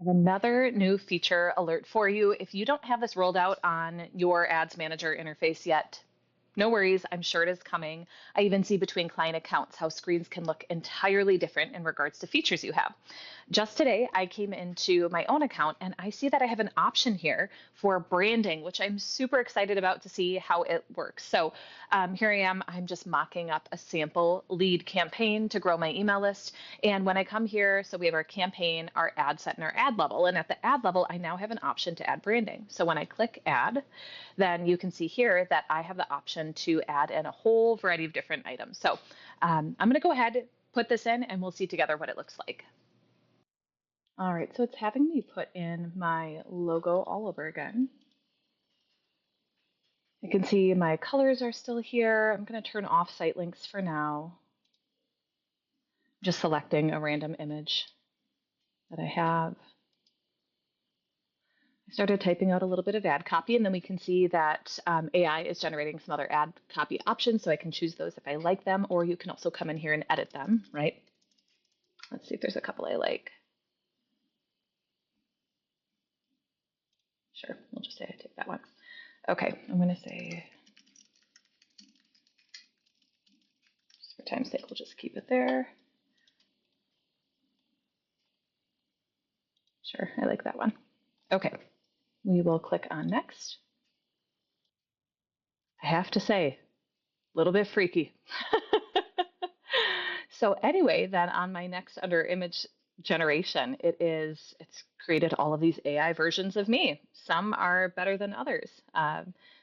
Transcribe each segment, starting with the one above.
I have another new feature alert for you. If you don't have this rolled out on your Ads Manager interface yet, no worries, I'm sure it is coming. I even see between client accounts how screens can look entirely different in regards to features you have. Just today, I came into my own account and I see that I have an option here for branding, which I'm super excited about to see how it works. So here I am, I'm just mocking up a sample lead campaign to grow my email list. And when I come here, so we have our campaign, our ad set, and our ad level. And at the ad level, I now have an option to add branding. So when I click add, then you can see here that I have the option to add in a whole variety of different items. So I'm going to go ahead, put this in, and we'll see together what it looks like. All right, so it's having me put in my logo all over again. You can see my colors are still here. I'm going to turn off site links for now. Just selecting a random image that I have. I started typing out a little bit of ad copy, and then we can see that AI is generating some other ad copy options, so I can choose those if I like them, or you can also come in here and edit them, right? Let's see if there's a couple I like. Sure, we'll just say I take that one. Okay, I'm going to say, just for time's sake, we'll just keep it there. Sure, I like that one. Okay, we will click on next. I have to say, a little bit freaky. So anyway, then on my next under image generation, it's created all of these AI versions of me. Some are better than others.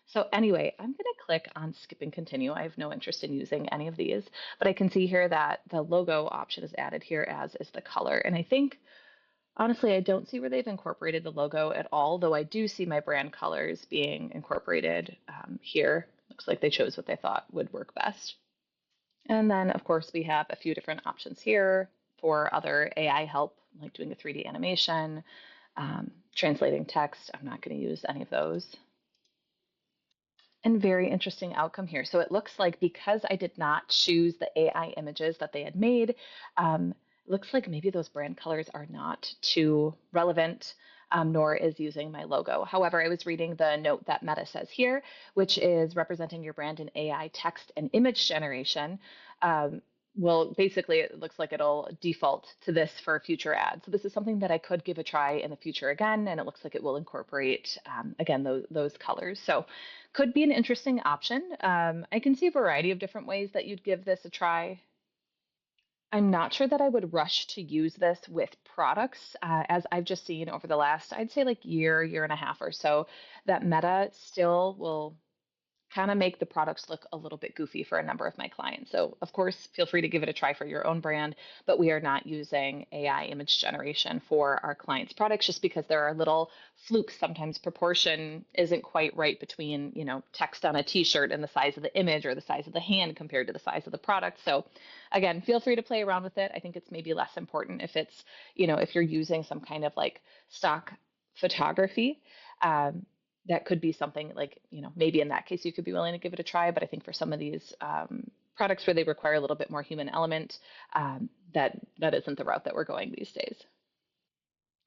So anyway, I'm going to click on skip and continue. I have no interest in using any of these, but I can see here that the logo option is added here, as is the color. And I think, honestly, I don't see where they've incorporated the logo at all, though I do see my brand colors being incorporated here. Looks like they chose what they thought would work best. And then, of course, we have a few different options here for other AI help, like doing a 3D animation, translating text. I'm not going to use any of those. And very interesting outcome here. So it looks like because I did not choose the AI images that they had made, it looks like maybe those brand colors are not too relevant, nor is using my logo. However, I was reading the note that Meta says here, which is representing your brand in AI text and image generation. Well, basically, it looks like it'll default to this for future ads. So this is something that I could give a try in the future again, and it looks like it will incorporate, again, those colors. So could be an interesting option. I can see a variety of different ways that you'd give this a try. I'm not sure that I would rush to use this with products, as I've just seen over the last, I'd say like year and a half or so, that Meta still will kind of make the products look a little bit goofy for a number of my clients. So, of course, feel free to give it a try for your own brand, but we are not using AI image generation for our clients' products just because there are little flukes. Sometimes proportion isn't quite right between, text on a t-shirt and the size of the image or the size of the hand compared to the size of the product. So, again, feel free to play around with it. I think it's maybe less important if it's, if you're using some kind of like stock photography. That could be something like, maybe in that case you could be willing to give it a try. But I think for some of these products where they require a little bit more human element, that isn't the route that we're going these days.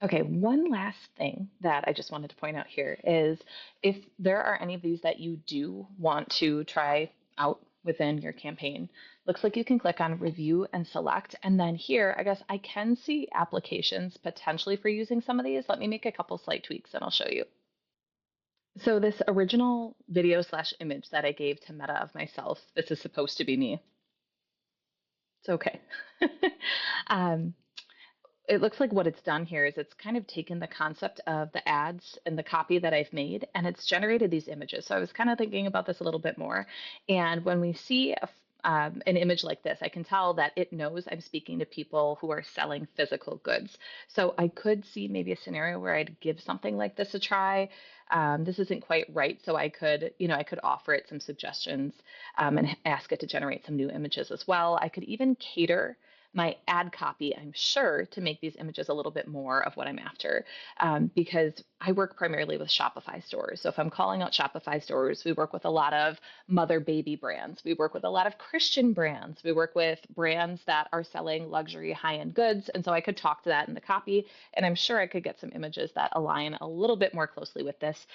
Okay, one last thing that I just wanted to point out here is if there are any of these that you do want to try out within your campaign, looks like you can click on review and select. And then here, I guess I can see applications potentially for using some of these. Let me make a couple slight tweaks and I'll show you. So this original video slash image that I gave to Meta of myself, this is supposed to be me. It's okay. um, it looks like what it's done here is it's kind of taken the concept of the ads and the copy that I've made, and it's generated these images. So I was kind of thinking about this a little bit more. And when we see an image like this, I can tell that it knows I'm speaking to people who are selling physical goods. So I could see maybe a scenario where I'd give something like this a try. This isn't quite right, so I could offer it some suggestions and ask it to generate some new images as well. I could even cater my ad copy, I'm sure, to make these images a little bit more of what I'm after, because I work primarily with Shopify stores. So if I'm calling out Shopify stores, we work with a lot of mother baby brands. We work with a lot of Christian brands. We work with brands that are selling luxury high end goods. And so I could talk to that in the copy. And I'm sure I could get some images that align a little bit more closely with this.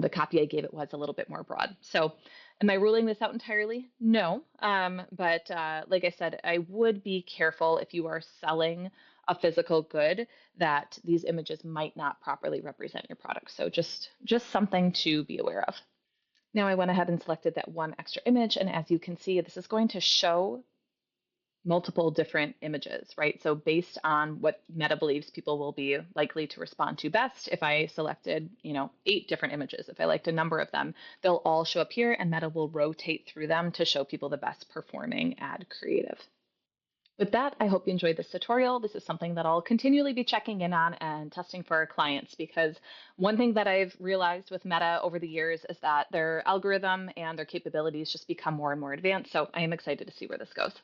The copy I gave it was a little bit more broad. So am I ruling this out entirely? No. But like I said, I would be careful if you are selling a physical good that these images might not properly represent your product. So just something to be aware of. Now I went ahead and selected that one extra image, and as you can see, this is going to show multiple different images, right? So based on what Meta believes people will be likely to respond to best, if I selected, 8 different images, if I liked a number of them, they'll all show up here and Meta will rotate through them to show people the best performing ad creative. With that, I hope you enjoyed this tutorial. This is something that I'll continually be checking in on and testing for our clients, because one thing that I've realized with Meta over the years is that their algorithm and their capabilities just become more and more advanced. So I am excited to see where this goes.